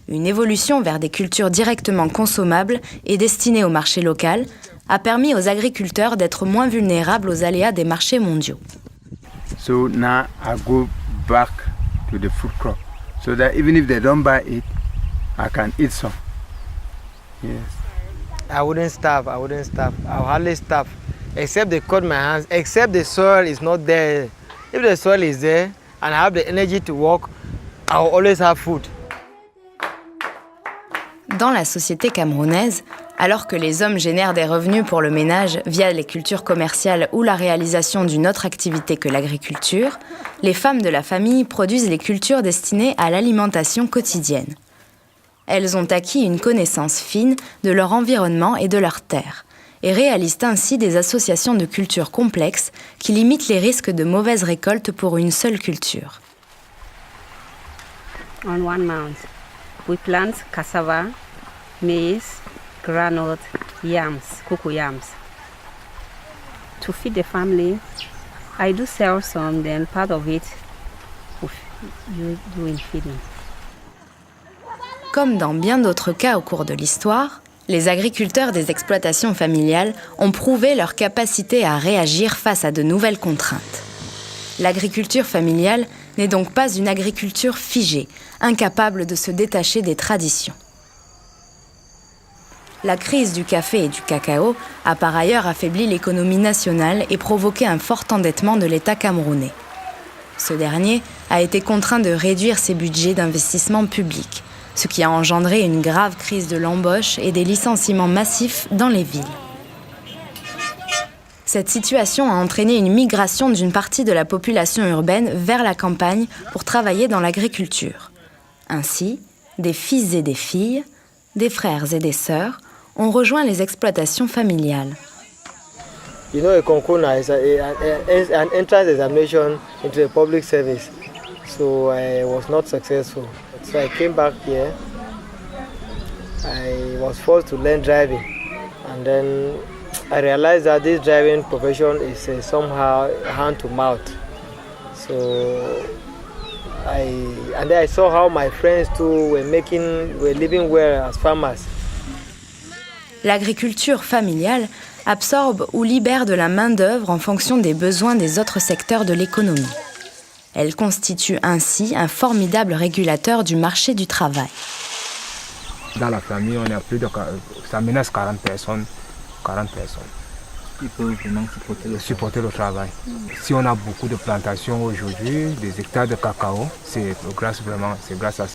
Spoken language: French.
Une évolution vers des cultures directement consommables et destinées au marché local a permis aux agriculteurs d'être moins vulnérables aux aléas des marchés mondiaux. So now I go back to the food crop so that even if they don't buy it, I can eat some. Yes. I wouldn't starve. I'll hardly starve. Except they cut my hands, except the soil is not there. If the soil is there and I have the energy to work, I'll always have food. Dans la société camerounaise, alors que les hommes génèrent des revenus pour le ménage via les cultures commerciales ou la réalisation d'une autre activité que l'agriculture, les femmes de la famille produisent les cultures destinées à l'alimentation quotidienne. Elles ont acquis une connaissance fine de leur environnement et de leurs terres, et réalisent ainsi des associations de cultures complexes qui limitent les risques de mauvaise récolte pour une seule culture. On one mound, we plant cassava, maize, groundnut, yams, cocoa yams. To feed the family, I do sell some, then part of it you do in feeding. Comme dans bien d'autres cas au cours de l'histoire, les agriculteurs des exploitations familiales ont prouvé leur capacité à réagir face à de nouvelles contraintes. L'agriculture familiale n'est donc pas une agriculture figée, incapable de se détacher des traditions. La crise du café et du cacao a par ailleurs affaibli l'économie nationale et provoqué un fort endettement de l'État camerounais. Ce dernier a été contraint de réduire ses budgets d'investissement public, ce qui a engendré une grave crise de l'embauche et des licenciements massifs dans les villes. Cette situation a entraîné une migration d'une partie de la population urbaine vers la campagne pour travailler dans l'agriculture. Ainsi, des fils et des filles, des frères et des sœurs ont rejoint les exploitations familiales. You know, a concours is an entrance examination into a public service. So I was not successful. So I came back here. I was forced to learn driving. And then I realized that this driving profession is somehow hand to mouth. So then I saw how my friends too were living well as farmers. L'agriculture familiale absorbe ou libère de la main-d'œuvre en fonction des besoins des autres secteurs de l'économie. Elle constitue ainsi un formidable régulateur du marché du travail. Dans la famille, on a plus de ça menace 40 personnes. Ils peuvent vraiment supporter le travail. Si on a beaucoup de plantations aujourd'hui, des hectares de cacao, c'est grâce à ça.